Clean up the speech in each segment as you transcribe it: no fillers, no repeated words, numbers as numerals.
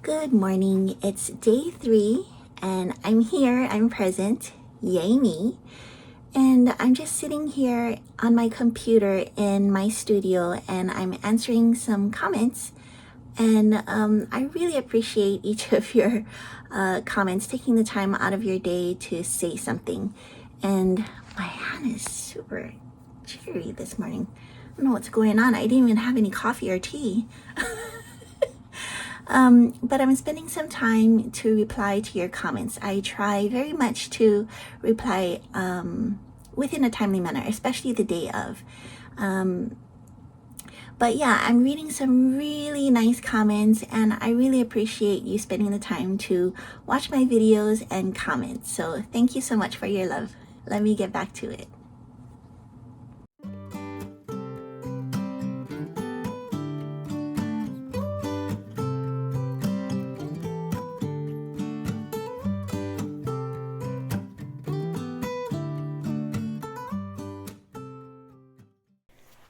Good morning. It's day 3 and I'm here, I'm present, yay me. And I'm just sitting here on my computer in my studio and I'm answering some comments. And I really appreciate each of your comments, taking the time out of your day to say something. And my hand is super cheery this morning. I don't know what's going on. I didn't even have any coffee or tea. But I'm spending some time to reply to your comments. I try very much to reply within a timely manner, especially the day of. But yeah, I'm reading some really nice comments and I really appreciate you spending the time to watch my videos and comment. So thank you so much for your love. Let me get back to it.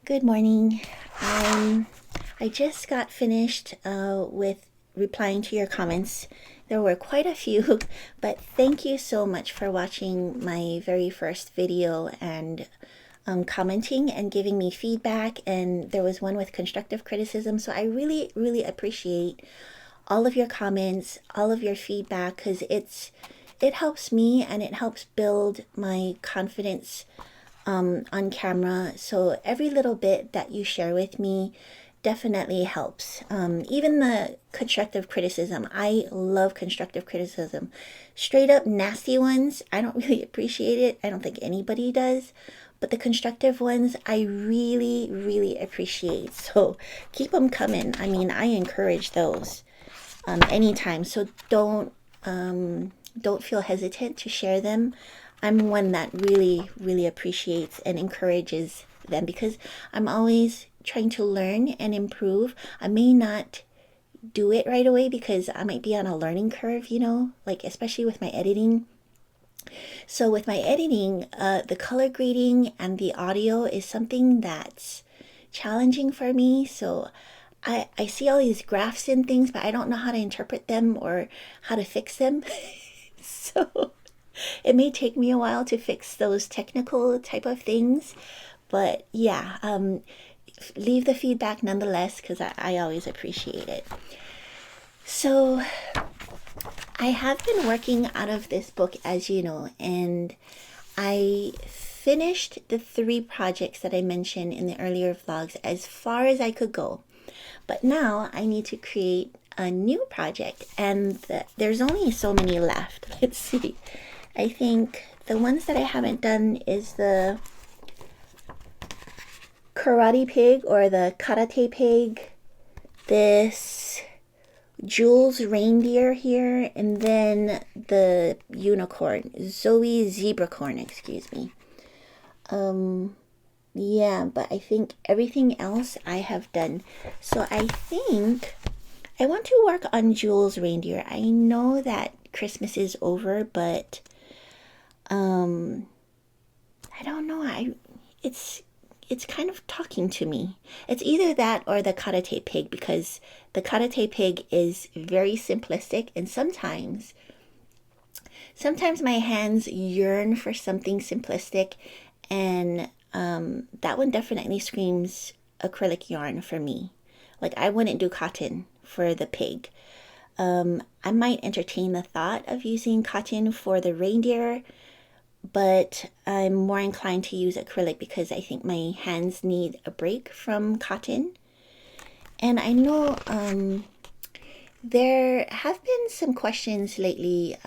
Good morning. I just got finished with replying to your comments. There were quite a few, but thank you so much for watching my very first video and commenting and giving me feedback. And there was one with constructive criticism. So I really, really appreciate all of your comments, all of your feedback, because it helps me and it helps build my confidence on camera. So every little bit that you share with me definitely helps. Even the constructive criticism, I love constructive criticism. Straight up nasty ones, I don't really appreciate it. I don't think anybody does. But the constructive ones, I really, really appreciate. So keep them coming. I mean, I encourage those anytime. So don't feel hesitant to share them. I'm one that really, really appreciates and encourages them because I'm always trying to learn and improve. I may not do it right away because I might be on a learning curve, like especially with my editing. So with my editing, the color grading and the audio is something that's challenging for me. So I see all these graphs and things, but I don't know how to interpret them or how to fix them. So it may take me a while to fix those technical type of things, but yeah, leave the feedback nonetheless because I always appreciate it. So I have been working out of this book, as you know, and I finished the 3 projects that I mentioned in the earlier vlogs as far as I could go. But now I need to create a new project, and there's only so many left. Let's see. I think the ones that I haven't done is the karate pig or the karate pig, this Jules reindeer here, and then the unicorn, Zoe zebracorn, excuse me. Yeah, but I think everything else I have done. So I think I want to work on Jules reindeer. I know that Christmas is over, but I don't know. It's kind of talking to me. It's either that or the karate pig because the karate pig is very simplistic, and sometimes my hands yearn for something simplistic, and that one definitely screams acrylic yarn for me. Like I wouldn't do cotton for the pig. I might entertain the thought of using cotton for the reindeer, but I'm more inclined to use acrylic because I think my hands need a break from cotton. And I know there have been some questions lately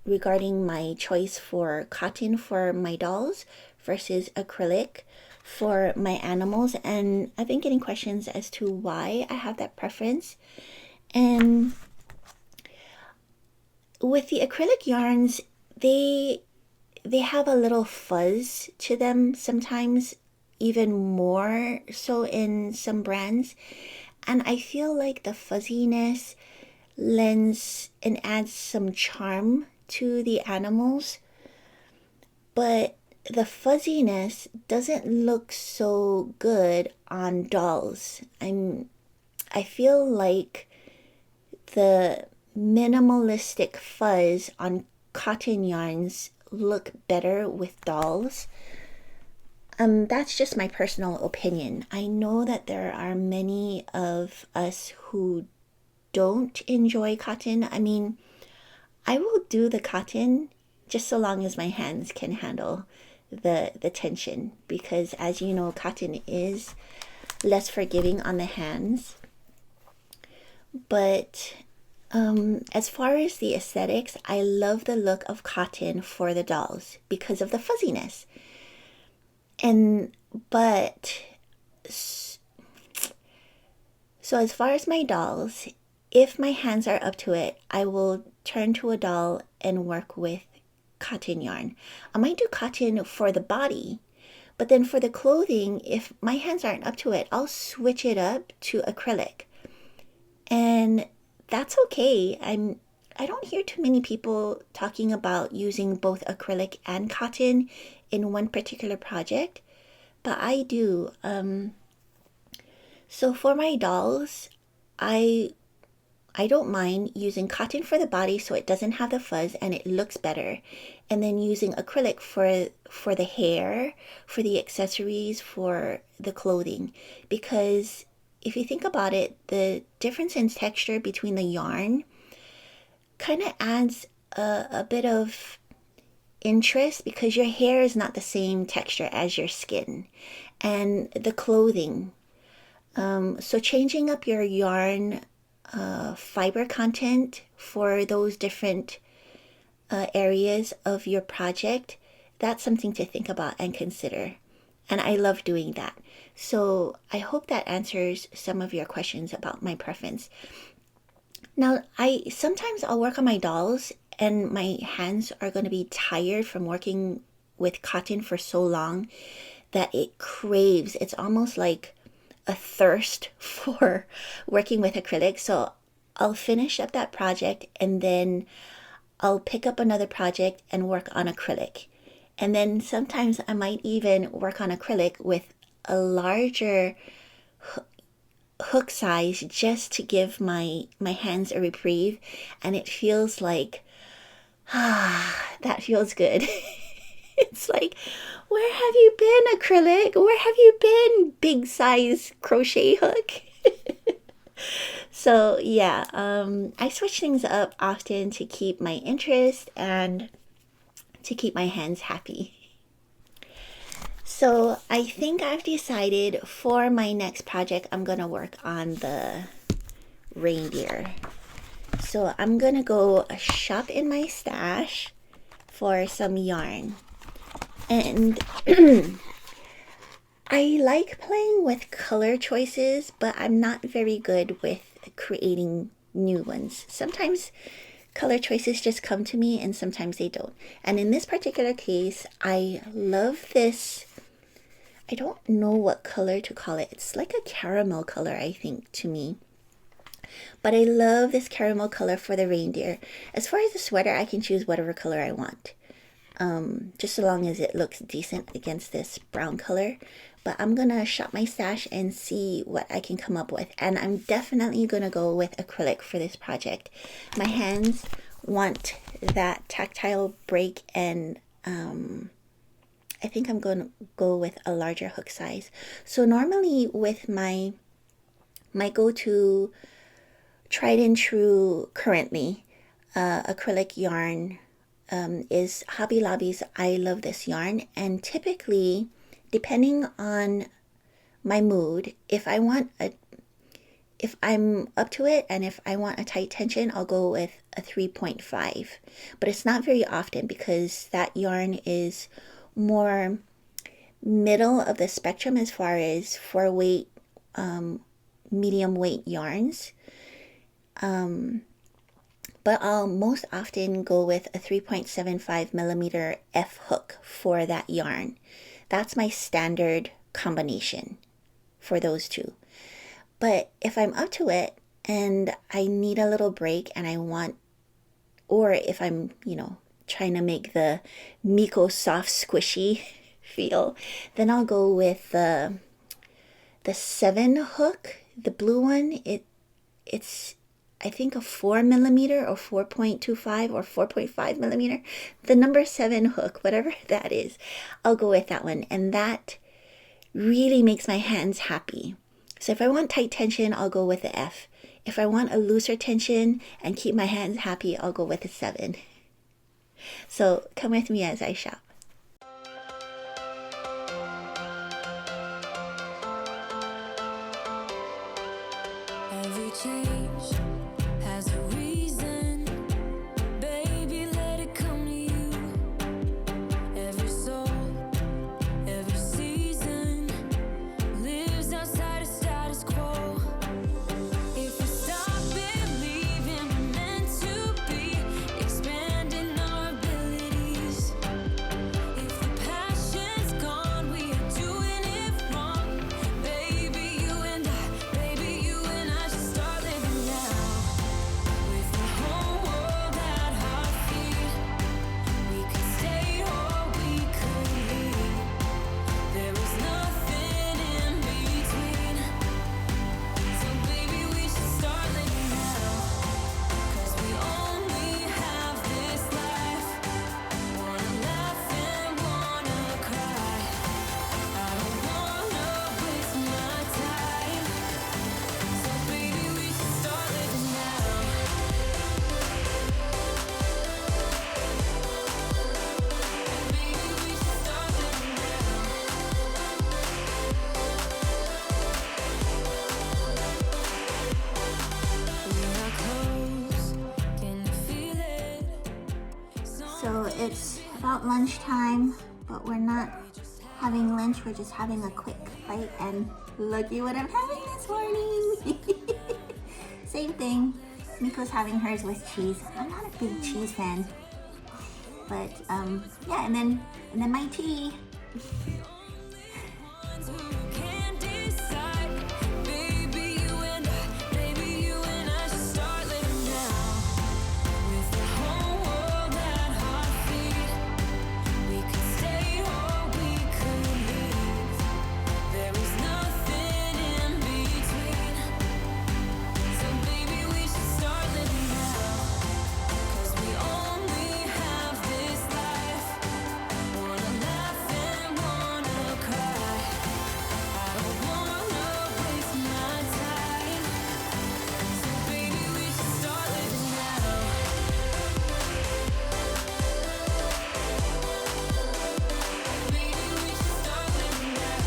regarding my choice for cotton for my dolls versus acrylic for my animals, and I've been getting questions as to why I have that preference. And with the acrylic yarns, they have a little fuzz to them sometimes, even more so in some brands. And I feel like the fuzziness lends and adds some charm to the animals. But the fuzziness doesn't look so good on dolls. I feel like the minimalistic fuzz on cotton yarns look better with dolls. That's just my personal opinion. I know that there are many of us who don't enjoy cotton. I mean, I will do the cotton just so long as my hands can handle the tension, because as you know, cotton is less forgiving on the hands. But as far as the aesthetics, I love the look of cotton for the dolls because of the fuzziness. But so as far as my dolls, if my hands are up to it, I will turn to a doll and work with cotton yarn. I might do cotton for the body, but then for the clothing, if my hands aren't up to it, I'll switch it up to acrylic. And that's okay. I don't hear too many people talking about using both acrylic and cotton in one particular project, but I do. So for my dolls, I don't mind using cotton for the body so it doesn't have the fuzz and it looks better, and then using acrylic for the hair, for the accessories, for the clothing. Because if you think about it, the difference in texture between the yarn kind of adds a bit of interest, because your hair is not the same texture as your skin and the clothing. So changing up your yarn fiber content for those different areas of your project, that's something to think about and consider. And I love doing that. So I hope that answers some of your questions about my preference. Now, sometimes I'll work on my dolls and my hands are going to be tired from working with cotton for so long that it craves. It's almost like a thirst for working with acrylic. So I'll finish up that project and then I'll pick up another project and work on acrylic. And then sometimes I might even work on acrylic with a larger hook size just to give my hands a reprieve, and it feels like that feels good. It's like, where have you been, acrylic? Where have you been, big size crochet hook? So yeah, I switch things up often to keep my interest and to keep my hands happy. So I think I've decided for my next project, I'm going to work on the reindeer. So I'm going to go shop in my stash for some yarn. And I like playing with color choices, but I'm not very good with creating new ones. Sometimes color choices just come to me and sometimes they don't. And in this particular case, I love this. I don't know what color to call it. It's like a caramel color, I think, to me. But I love this caramel color for the reindeer. As far as the sweater, I can choose whatever color I want. Just so long as it looks decent against this brown color. But I'm going to shop my stash and see what I can come up with. And I'm definitely going to go with acrylic for this project. My hands want that tactile break, and I think I'm going to go with a larger hook size. So normally with my go-to tried and true currently acrylic yarn is Hobby Lobby's I Love This Yarn. And typically, depending on my mood, if I'm up to it and if I want a tight tension, I'll go with a 3.5. But it's not very often because that yarn is more middle of the spectrum as far as for weight, medium weight yarns. But I'll most often go with a 3.75 millimeter F hook for that yarn. That's my standard combination for those two. But if I'm up to it and I need a little break and I want, or if I'm, trying to make the Miko soft squishy feel, then I'll go with the 7 hook, the blue one. It's I think a 4mm or 4.25 or 4.5 millimeter, the number 7 hook, whatever that is, I'll go with that one. And that really makes my hands happy. So if I want tight tension, I'll go with the F. If I want a looser tension and keep my hands happy, I'll go with a 7. So come with me as I shop. Every change has a reason, baby, let it come to you. Every soul, every season lives outside of status quo. If we stop believing we're meant to be, expanding our abilities. If the passion's gone, we are doing it wrong. Baby, you and I should start living now. With the whole world at our feet, we could stay or we could leave. There is nothing in between. So baby, we should start living now. 'Cause we only have this life. Wanna laugh and wanna cry. I don't wanna waste my time. So baby, we should start living now. Baby, we should start living now. We are close, can you feel it? So it's about lunchtime, but we're not having lunch, we're just having a quick bite, and looky what I'm having this morning. Same thing. Miko's having hers with cheese. I'm not a big cheese fan. But yeah, and then my tea. Ones who can't decide. Baby, you and I should start living now. With the whole world at our feet, we could stay or we could leave. There is nothing in between. So baby, we should start living now. 'Cause we only have this life. Wanna laugh and wanna cry. I don't wanna waste my time. So baby, we should start living now. Baby, we should start living now.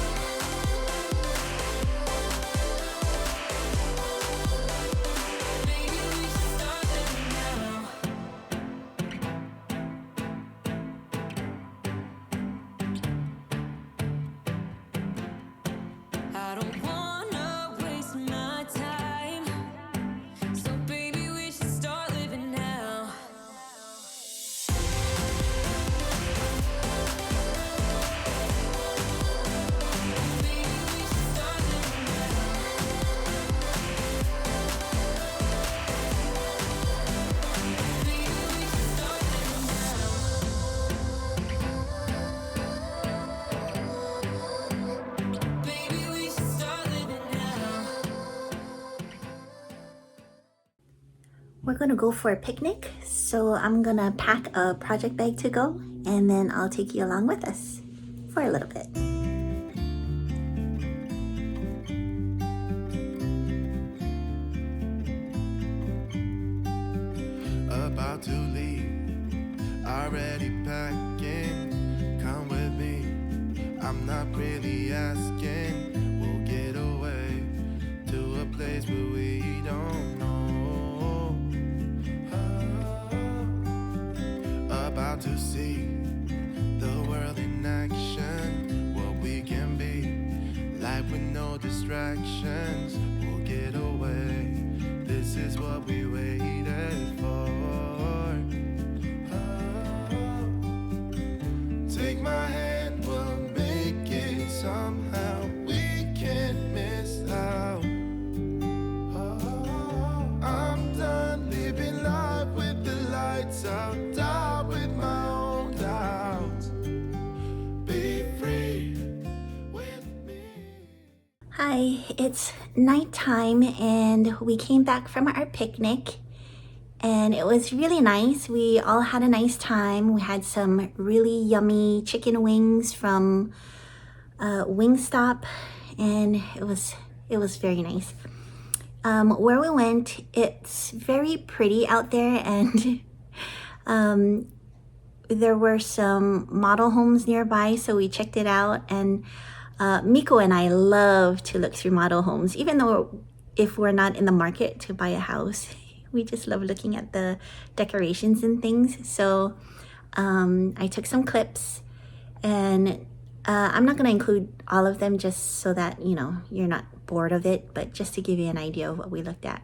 Baby, we should start living now. I don't wanna waste my time. So baby, we should start living now. Baby, we should start living now. Baby, we should start living now. Baby, we should start living now. We're gonna go for a picnic, so I'm gonna pack a project bag to go, and then I'll take you along with us for a little bit. About to leave, already packing. Come with me, I'm not really asking. We'll get away to a place where we don't know. About to see the world in action, what we can be, life with no distractions. We'll get away, this is what we waited for. Take my hand, we'll make it somehow. We can't miss out. I'm done living life with the lights out, die with my own doubts. Be free with me. Hi, Hi, it's nighttime and we came back from our picnic and it was really nice. We all had a nice time. We had some really yummy chicken wings from Wingstop and it was very nice. Where we went, it's very pretty out there and there were some model homes nearby, so we checked it out. And Miko and I love to look through model homes, even though if we're not in the market to buy a house, we just love looking at the decorations and things. So I took some clips, and I'm not going to include all of them just so that, you know, you're not bored of it, but just to give you an idea of what we looked at.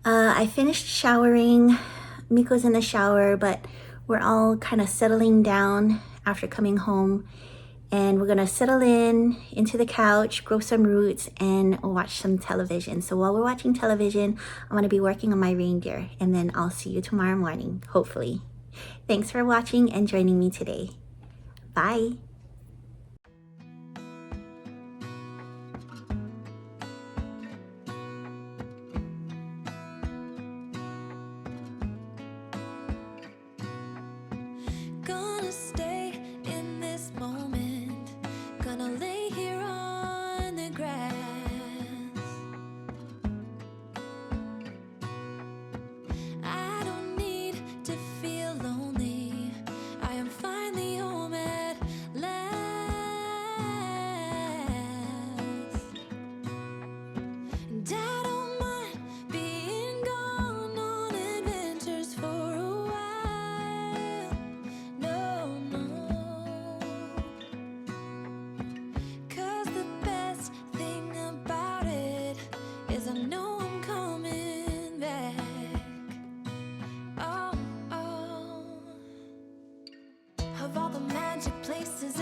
I finished showering. Miko's in the shower, but we're all kind of settling down after coming home. And we're gonna settle into the couch, grow some roots, and watch some television. So while we're watching television, I'm gonna be working on my reindeer, and then I'll see you tomorrow morning, hopefully. Thanks for watching and joining me today. Bye. Gonna stay in this moment. Gonna lay here on the grass. I don't need to feel lonely. I am finally home at last. And I don't mind being gone on adventures for a while. No, no. 'Cause the best thing about it is I know I'm coming back. Oh, oh. Of all the magic places